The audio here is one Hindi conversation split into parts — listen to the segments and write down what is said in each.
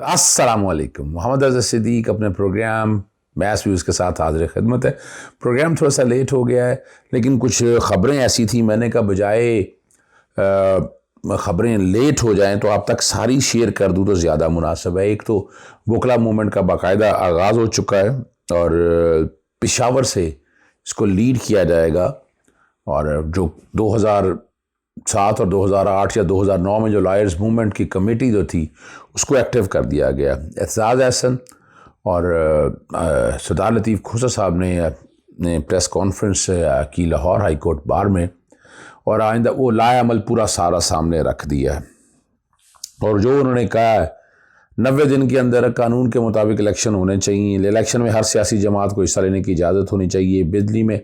अस्सलामुअलैकुम। मोहम्मद अज़हर सिद्दीक अपने प्रोग्राम मैथ्स व्यूज़ के साथ हाज़िर खिदमत है। प्रोग्राम थोड़ा सा लेट हो गया है, लेकिन कुछ ख़बरें ऐसी थी, मैंने कहा बजाय ख़बरें लेट हो जाएं तो आप तक सारी शेयर कर दूं तो ज़्यादा मुनासिब है। एक तो वकला मूवमेंट का बाकायदा आगाज़ हो चुका है और पेशावर से इसको लीड किया जाएगा, और जो 2007 और 2008 या 2009 में जो लॉयर्स मूवमेंट की कमेटी जो थी उसको एक्टिव कर दिया गया। एतजाज़ एहसन और सरदार लतीफ़ खोसा साहब ने प्रेस कॉन्फ्रेंस की लाहौर हाई कोर्ट बार में, और आइंदा वो लाएअमल पूरा सारा सामने रख दिया है। और जो उन्होंने कहा है 90 दिन के अंदर कानून के मुताबिक इलेक्शन होने चाहिए, इलेक्शन में हर सियासी जमात को हिस्सा लेने की इजाज़त होनी चाहिए, बिजली में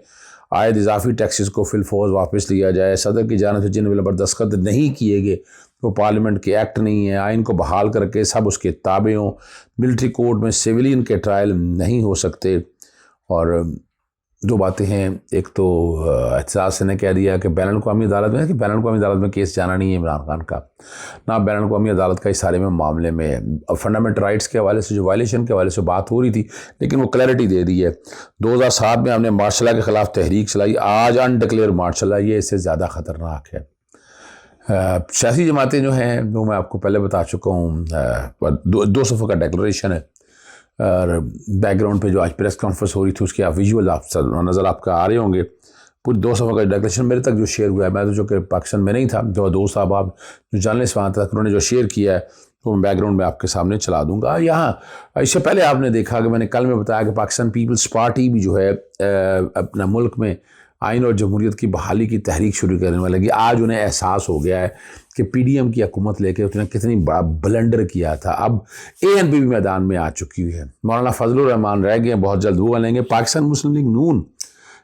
आयद इजाफी टैक्सेस को फिलफौज वापस लिया जाए, सदर की जानिब से जिन बिल पर दस्तखत नहीं किए गए वो पार्लियामेंट के एक्ट नहीं है, आइन को बहाल करके सब उसके ताबे हों, मिलिट्री कोर्ट में सिविलियन के ट्रायल नहीं हो सकते। और दो बातें हैं, एक तो एहतसास ने कह दिया कि बैनुल अक़वामी अदालत में, कि बैनुल अक़वामी अदालत में केस जाना नहीं है इमरान खान का, ना बैनुल अक़वामी अदालत का इस सारे में मामले में फंडामेंटल राइट्स के हवाले से जो वायलेशन के हवाले से बात हो रही थी, लेकिन वो क्लैरिटी दे दी है। 2007 में हमने मार्शल लॉ के ख़िलाफ़ तहरीक चलाई, आज अनडिक्लेयर मार्शल लॉ, ये इससे ज़्यादा ख़तरनाक है। सियासी जमातें जो हैं वो मैं आपको पहले बता चुका हूँ, 2 सफ़ों का डिक्लेरेशन है, और बैकग्राउंड पे जो आज प्रेस कॉन्फ्रेंस हो रही थी उसके आप विजुअल आप नज़र आपका आ रहे होंगे। पूरी 2 सफ़ों का डिक्लेरेशन मेरे तक जो शेयर हुआ है, मैं तो जो कि पाकिस्तान में नहीं था, जो दोस्त साहब आप जो जर्नलिस्ट वहाँ तक उन्होंने जो शेयर किया है तो मैं बैकग्राउंड में आपके सामने चला दूँगा। यहाँ इससे पहले आपने देखा कि मैंने कल में बताया कि पाकिस्तान पीपल्स पार्टी भी जो है अपना मुल्क में आइन और जमहूरियत की बहाली की तहरीक शुरू करने वाली लगी। आज उन्हें एहसास हो गया है कि पीडीएम की हुकूमत लेके उसने कितनी बड़ा ब्लंडर किया था। अब एएनपी भी मैदान में आ चुकी है, मौलाना फजलुर रहमान रह गए, बहुत जल्द वो बनेंगे। पाकिस्तान मुस्लिम लीग नून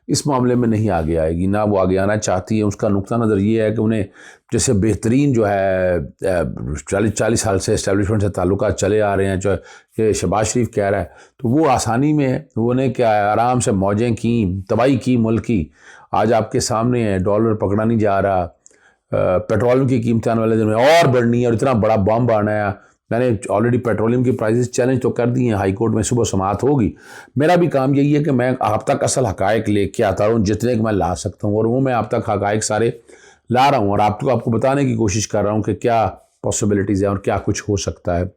इस मामले में नहीं आगे आएगी, ना वो आगे आना चाहती है। उसका नुक्ता नज़र ये है कि उन्हें जैसे बेहतरीन जो है 40 साल से इस्टेब्लिशमेंट से ताल्लुकात चले आ रहे हैं, जो ये शहबाज शरीफ कह रहा है, तो वो आसानी में है। उन्हें क्या है, आराम से मौजें की, तबाही की मुल्क की। आज आपके सामने है, डॉलर पकड़ा नहीं जा रहा, पेट्रोल की कीमतें आने वाले दिन में और बढ़नी है, और इतना बड़ा बम आना है। मैंने ऑलरेडी पेट्रोलियम की प्राइसेस चैलेंज तो कर दी हैं, हाई कोर्ट में सुबह समाअत होगी। मेरा भी काम यही है कि मैं आप तक असल हकायक लेके आता हूँ, जितने कि मैं ला सकता हूँ, और वो मैं आप तक हकायक सारे ला रहा हूँ, और आपको बताने की कोशिश कर रहा हूँ कि क्या पॉसिबिलिटीज़ हैं और क्या कुछ हो सकता है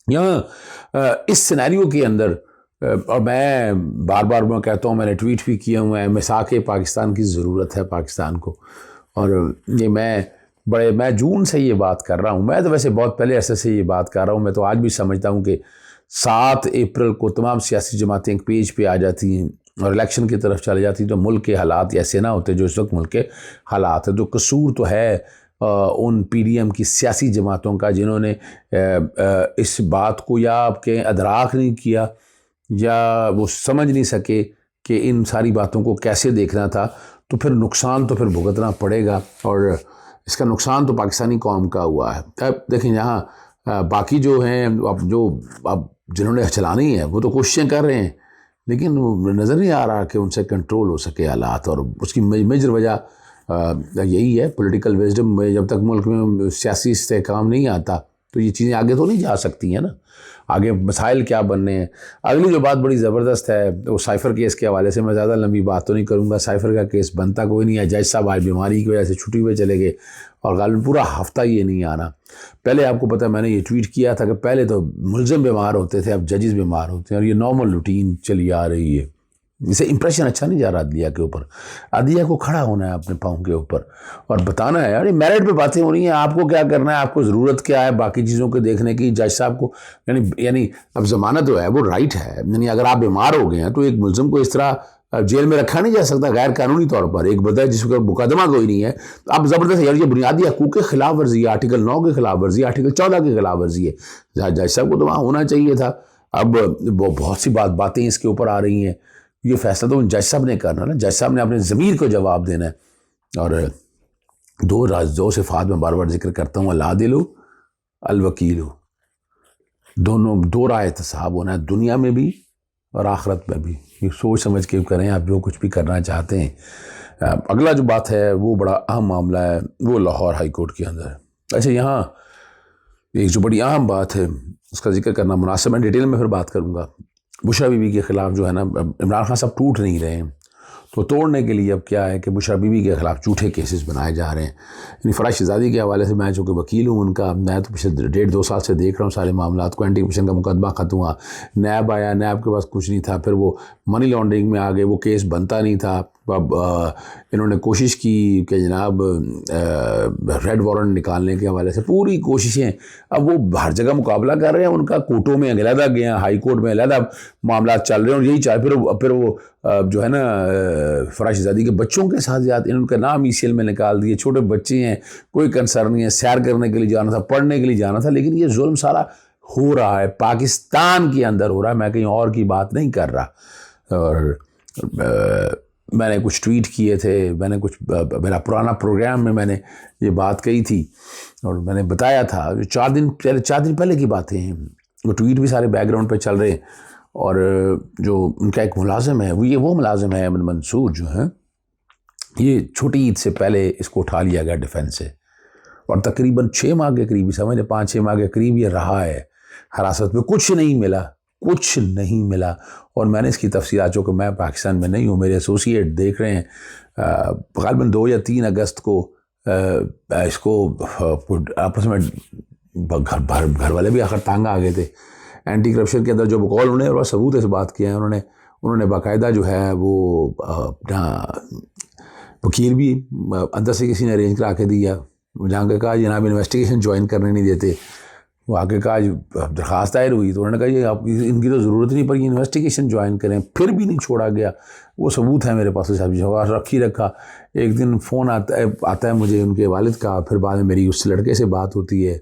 यहाँ इस सिनेरियो के अंदर। और मैं बार बार मैं कहता हूँ, मैंने ट्वीट भी किया हुआ है, मिसाक पाकिस्तान की ज़रूरत है पाकिस्तान को। और ये मैं जून से ये बात कर रहा हूँ, मैं तो वैसे बहुत पहले ऐसे से ये बात कर रहा हूँ। मैं तो आज भी समझता हूँ कि 7 अप्रैल को तमाम सियासी जमातें एक पेज पे आ जाती हैं और इलेक्शन की तरफ चले जाती, तो मुल्क के हालात ऐसे ना होते जो इस वक्त मुल्क के हालात है। तो कसूर तो है उन पीडीएम की सियासी जमातों का, जिन्होंने इस बात को या आपके अदराक नहीं किया या वो समझ नहीं सके कि इन सारी बातों को कैसे देखना था। तो फिर नुकसान तो फिर भुगतना पड़ेगा, और इसका नुकसान तो पाकिस्तानी कौम का हुआ है। अब देखें, यहाँ बाकी जो हैं अब जिन्होंने चलानी है वो तो कोशिशें कर रहे हैं, लेकिन नज़र नहीं आ रहा कि उनसे कंट्रोल हो सके हालात। और उसकी मेजर वजह यही है, पॉलिटिकल विजडम में। जब तक मुल्क में सियासी इस्तेहकाम नहीं आता तो ये चीज़ें आगे तो नहीं जा सकती हैं ना। आगे मसाइल क्या बनने हैं। अगली जो बात बड़ी ज़बरदस्त है वो साइफ़र केस के हवाले से, मैं ज़्यादा लंबी बात तो नहीं करूँगा। साइफ़र का केस बनता कोई नहीं है, जज साहब आज बीमारी की वजह से छुट्टी पे चले गए, और गालिबन पूरा हफ्ता ये नहीं आना। पहले आपको पता है, मैंने ये ट्वीट किया था कि पहले तो मुलज़िम बीमार होते थे, अब जजेस बीमार होते हैं, और ये नॉर्मल रूटीन चली आ रही है। इसे इंप्रेशन अच्छा नहीं जा रहा अदलिया के ऊपर। अदलिया को खड़ा होना है अपने पाँव के ऊपर और बताना है, यार मेरिट पे बातें हो रही हैं, आपको क्या करना है, आपको ज़रूरत क्या है बाकी चीज़ों को देखने की। जज साहब को यानी अब ज़मानत जो है वो राइट है, यानी अगर आप बीमार हो गए हैं तो एक मुलज़िम को इस तरह जेल में रखा नहीं जा सकता गैर कानूनी तौर पर। एक बंदा जिसका मुकदमा कोई नहीं है, तो अब ज़बरदस्त यार ये बुनियादी हकूक़ के खिलाफ वर्जी है, आर्टिकल 9 के खिलाफ वर्जी, आर्टिकल 14 के खिलाफ वर्जी है। जज साहब को तो वहाँ होना चाहिए था। अब बहुत सी बातें इसके ऊपर आ रही हैं। ये फैसला तो जज साहब ने करना ना, जज साहब ने अपने ज़मीर को जवाब देना है। और दो सिफ़ात में बार बार जिक्र करता हूँ, अल आदिलु अल वकीलु, दोनों दो राय एहतसाब होना है, दुनिया में भी और आखिरत में भी। ये सोच समझ के करें आप जो कुछ भी करना चाहते हैं। अगला जो बात है वो बड़ा अहम मामला है, वो लाहौर हाई कोर्ट के अंदर है। अच्छा, यहाँ एक जो बड़ी अहम बात है उसका जिक्र करना मुनासिब है, डिटेल में फिर बात करूँगा। बुशरा बीबी के ख़िलाफ़ जो है ना, इमरान खान साहब टूट नहीं रहे हैं, तो तोड़ने के लिए अब क्या है कि बुशरा बीबी के ख़िलाफ़ झूठे केसेस बनाए जा रहे हैं। यानी फ़राज शहज़ादी के हवाले से मैं चूँकि वकील हूँ उनका, मैं तो पिछले 1.5-2 साल से देख रहा हूँ सारे मामला को। एंटी करप्शन का मुकदमा ख़त्म हुआ, नैब आया, नैब के पास कुछ नहीं था, फिर वो मनी लॉन्ड्रिंग में आ गए, वो केस बनता नहीं था। अब इन्होंने कोशिश की कि जनाब रेड वारंट निकालने के हवाले से पूरी कोशिशें, अब वो हर जगह मुकाबला कर रहे हैं उनका, कोर्टों में अलहदा गए हैं, हाई कोर्ट में अलहदा मामला चल रहे हैं, और यही चाहे फिर वो जो है ना फ़राज शहज़ादी के बच्चों के साथ जाते हैं, उनका नाम ECL में निकाल दिए, छोटे बच्चे हैं, कोई कंसर्न नहीं है, सैर करने के लिए जाना था, पढ़ने के लिए जाना था, लेकिन ये जुल्म सारा हो रहा है पाकिस्तान के अंदर हो रहा है, मैं कहीं और की बात नहीं कर रहा। और मैंने कुछ ट्वीट किए थे, मैंने कुछ मेरा पुराना प्रोग्राम में मैंने ये बात कही थी और मैंने बताया था, जो 4 दिन पहले की बातें हैं, वो ट्वीट भी सारे बैकग्राउंड पे चल रहे हैं। और जो उनका एक मुलाजिम है, वो मुलाजिम है अमन मंसूर जो है, ये छोटी ईद से पहले इसको उठा लिया गया डिफेंस से, और तकरीबन 6 माह के करीब, समझ 5-6 माह के करीब ये रहा है हिरासत में, कुछ नहीं मिला। और मैंने इसकी तफसीलात, जो कि मैं पाकिस्तान में नहीं हूँ, मेरे एसोसिएट देख रहे हैं, तकरीबन 2 या 3 अगस्त को इसको आपस में घर वाले भी आखिर तंग आ गए थे। एंटी करप्शन के अंदर जो बकौल उन्होंने और सबूत इस बात किया है, उन्होंने बाकायदा जो है वो अपना वकील भी अंदर से किसी ने अरेंज करा के दिया, जहाँ के कहा जनाब इन्वेस्टिगेशन ज्वाइन करने नहीं देते, वो आके कहा दरख्वास्त दायर हुई तो उन्होंने कहा ये आप इनकी तो ज़रूरत नहीं पड़ी, इन्वेस्टिगेशन ज्वाइन करें, फिर भी नहीं छोड़ा गया। वो सबूत है मेरे पास, साहब जी रखा। एक दिन फ़ोन आता है मुझे उनके वालिद का, फिर बाद में मेरी उस लड़के से बात होती है,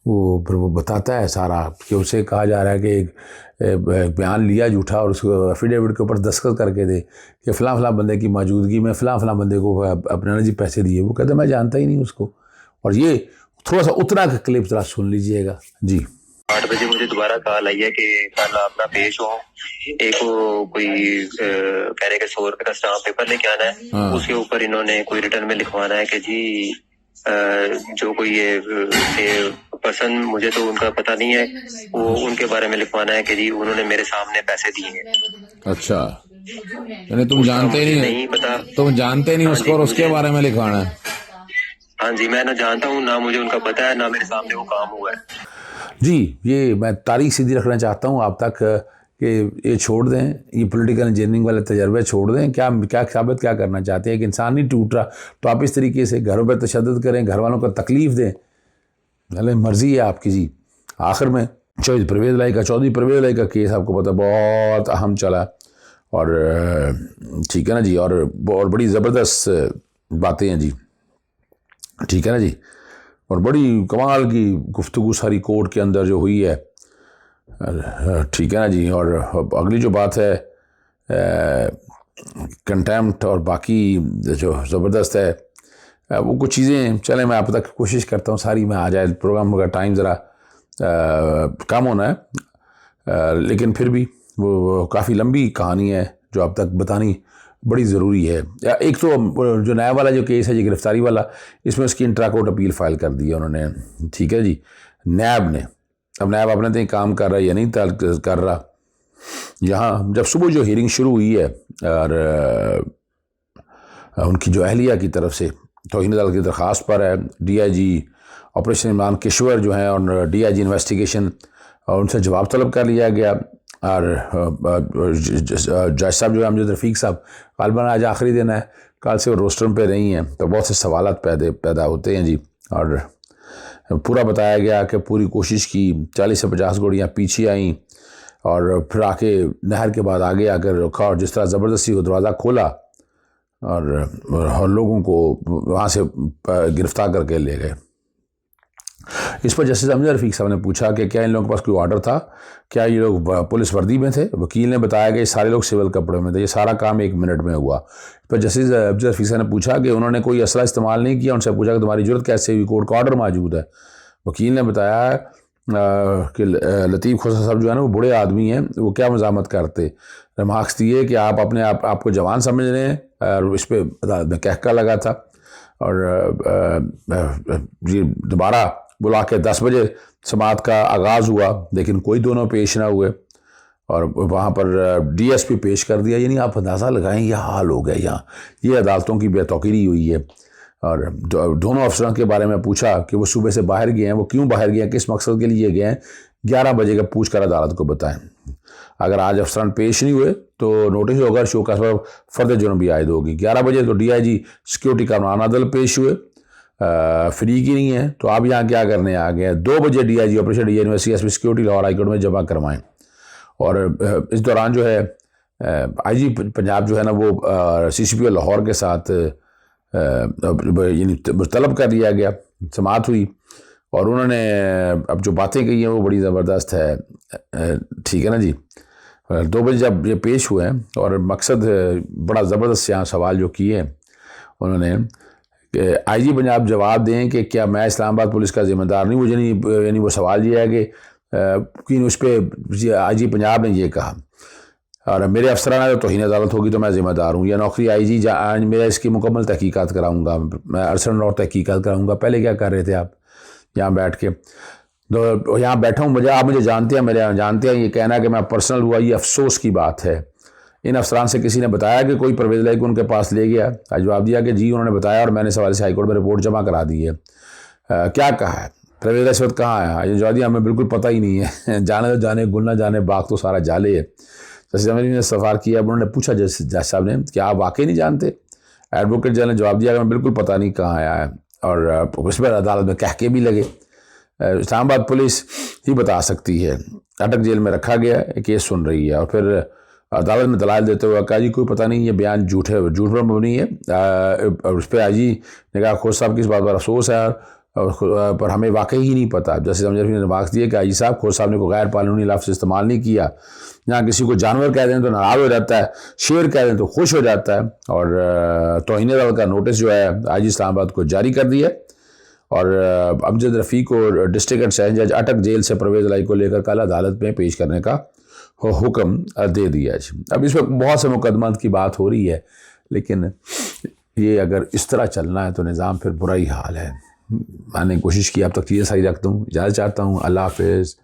फिर वो बताता है सारा कि उसे कहा जा रहा है कि एक बयान लिया झूठा और उसको एफिडेविट के ऊपर दस्तखत करके दे कि फ़लाँ बंदे की मौजूदगी में फ़लाँ बंदे को अपने जी पैसे दिए। वो कहते मैं जानता ही नहीं उसको। और ये थोड़ा सा उतना का क्लिप जरा सुन लीजिएगा जी। 8 बजे मुझे दोबारा कॉल आई है कि कल अपना पेश हो, एक कोई कह रहे कि 100 रुपए का स्टाम्प पेपर लेके आना है, उसके ऊपर इन्होंने कोई रिटर्न में लिखवाना है कि जी जो कोई ये पर्सन, मुझे तो उनका पता नहीं है, वो उनके बारे में लिखवाना है कि जी उन्होंने मेरे सामने पैसे दिए हैं। अच्छा, यानी तुम जानते नहीं पता, तुम जानते नहीं उसको और उसके बारे में लिखवाना है। हाँ जी, मैं ना जानता हूँ, ना मुझे उनका पता है, ना मेरे सामने वो काम हुआ है जी। ये मैं तारीख सीधी रखना चाहता हूँ आप तक कि ये छोड़ दें, ये पॉलिटिकल इंजीनियरिंग वाले तजर्बे छोड़ दें। क्या साबित क्या करना चाहते हैं कि इंसान नहीं टूट रहा, तो आप इस तरीके से घरों पर तशद्दुद करें, घर वालों को तकलीफ़ दें, भले मर्ज़ी है आपकी जी। आखिर में चौधरी परवेज़ लाई का केस आपको पता बहुत अहम चला, और ठीक है ना जी, और बड़ी ज़बरदस्त बातें हैं जी, ठीक है ना जी, और बड़ी कमाल की गुफ्तगू सारी कोर्ट के अंदर जो हुई है, ठीक है ना जी। और अगली जो बात है कंटेम्प्ट और बाकी जो ज़बरदस्त है, वो कुछ चीज़ें चलें मैं आप तक कोशिश करता हूँ सारी में आ जाए, प्रोग्राम का टाइम ज़रा कम होना है, लेकिन फिर भी वो काफ़ी लंबी कहानी है जो आप तक बतानी बड़ी ज़रूरी है। एक तो जो नया वाला जो केस है, ये गिरफ्तारी वाला, इसमें उसकी इंट्रा कोर्ट अपील फ़ाइल कर दी है उन्होंने, ठीक है जी, नैब ने। अब नैब अपने तो काम कर रहा है या नहीं कर रहा। यहाँ जब सुबह जो हियरिंग शुरू हुई है और उनकी जो अहलिया की तरफ से तौहीन अदालत की दरख्वास्त पर है, DIG ऑपरेशन इमरान किश्वर जो हैं और DIG इन्वेस्टिगेशन, और उनसे जवाब तलब कर लिया गया। और जज साहब जो है अमजद रफ़ीक साहब, गालबन आज आखिरी दिन है, कल से वो रोस्टर पे नहीं है, तो बहुत से सवालात पैदा होते हैं जी। और पूरा बताया गया कि पूरी कोशिश की, 40 से 50 गोलियाँ पीछे आईं और फिर आके नहर के बाद आगे आकर रखा, और जिस तरह ज़बरदस्ती वो दरवाज़ा खोला और लोगों को वहाँ से गिरफ्तार करके ले गए। इस पर जस्टिस अमजद रफ़ीक साहब ने पूछा कि क्या इन लोगों के पास कोई ऑर्डर था, क्या ये लोग पुलिस वर्दी में थे। वकील ने बताया कि सारे लोग सिविल कपड़े में थे, ये सारा काम 1 मिनट में हुआ। इस पर जस्टिस अमजद रफ़ीक साहब ने पूछा कि उन्होंने कोई असला इस्तेमाल नहीं किया। उनसे पूछा कि तुम्हारी ज़रूरत कैसे हुई, कोर्ट का ऑर्डर मौजूद है। वकील ने बताया कि लतीफ़ खोसा साहब जो है ना, वो बूढ़े आदमी हैं, वो क्या मज़ामत करते। रिमार्क्स दिए कि आप अपने आपको जवान समझ रहे हैं, और इस पर अदालत में कहका लगा था। और ये दोबारा बुला के 10 बजे समाअत का आगाज़ हुआ, लेकिन कोई दोनों पेश ना हुए और वहाँ पर डीएसपी पेश कर दिया। यानी आप अंदाज़ा लगाएं यह हाल हो गया यहाँ, ये अदालतों की बेतौकीरी हुई है। और दोनों अफसरों के बारे में पूछा कि वो सुबह से बाहर गए हैं, वो क्यों बाहर गए हैं, किस मकसद के लिए गए हैं, 11 बजे का पूछ कर अदालत को बताएं। अगर आज अफसरान पेश नहीं हुए तो नोटिस होगा, शो का सबब फर्द जुर्म भी आयद होगी। 11 बजे तो DIG सिक्योरिटी कानूनाना दल पेश हुए, फ्री की नहीं है, तो आप यहाँ क्या करने आ गए हैं। 2 बजे DIG operation DIG CSP security Lahore high court में जमा करवाएं। और इस दौरान जो है IG पंजाब जो है ना वो CCPO लाहौर के साथ यानी तलब कर लिया गया, समाअत हुई और उन्होंने अब जो बातें कही हैं वो बड़ी ज़बरदस्त है, ठीक है ना जी। 2 बजे जब ये पेश हुए हैं और मकसद बड़ा ज़बरदस्त यहाँ सवाल जो किए हैं उन्होंने कि IG पंजाब जवाब दें कि क्या मैं इस्लामाबाद पुलिस का ज़िम्मेदार नहीं, मुझे नहीं, यानी वो सवाल ये है कि उस पर IG पंजाब ने ये कहा और मेरे अफसराना जो तौहीन अदालत होगी तो मैं ज़िम्मेदार हूँ, या नौकरी IG मेरा इसकी मुकम्मल तहकीकात कराऊँगा, मैं अरसन और तहकीकात कराऊँगा। पहले क्या कर रहे थे आप यहाँ बैठ के, तो यहाँ बैठा हूँ, मुझे आप मुझे जानते हैं, मेरे यहाँ जानते हैं, ये कहना कि मैं पर्सनल हुआ ये अफसोस की बात है। इन अफसरान से किसी ने बताया कि कोई परवेज़ लाई को उनके पास ले गया? जवाब दिया कि जी उन्होंने बताया और मैंने सवाल से हाईकोर्ट में रिपोर्ट जमा करा दी है। क्या कहा है परवेज़ लाई इस वक्त कहाँ है? ये जवाब दिया हमें बिल्कुल पता ही नहीं है, जाने तो जाने गुल ना जाने बाग तो सारा जाले है। जस्टिस अमीरी ने सवाल किया, उन्होंने पूछा जज साहब ने कि आप वाकई नहीं जानते? एडवोकेट जनरल ने जवाब दिया कि हमें बिल्कुल पता नहीं कहाँ आया है और उस पर अदालत में कह के भी लगे। इस्लामाबाद पुलिस ही बता सकती है। अटक जेल में रखा गया, केस सुन रही है और फिर अदालत में दलाल देते हुए कहा जी कोई पता नहीं, ये बयान झूठ पर मबनी है। और उस पर IG ने कहा खोज साहब की इस बात पर अफसोस है पर हमें वाकई ही नहीं पता। जैसे अमीरी ने रिमार्क्स दिए कि IG साहब खोज साहब ने कोई गैर कानूनी लफ्ज़ इस्तेमाल नहीं किया। यहाँ किसी को जानवर कह दें तो नाराज़ हो जाता है, शेर कह दें तो खुश हो जाता है। और तौहीन अदालत का नोटिस जो है IG इस्लामाबाद को जारी कर दिया और अमजद रफ़ीक को डिस्ट्रिक्ट एंड सेशन जज अटक जेल से परवेज़ लाई को लेकर कल अदालत में पेश करने का हुक्म दे दिया। अब इस वक्त बहुत से मुकदमात की बात हो रही है, लेकिन ये अगर इस तरह चलना है तो निज़ाम फिर बुरा ही हाल है। मैंने कोशिश की अब तक चीज़ें सही रख दूँ, इजाज़त चाहता हूँ। अल्लाह हाफ़िज़।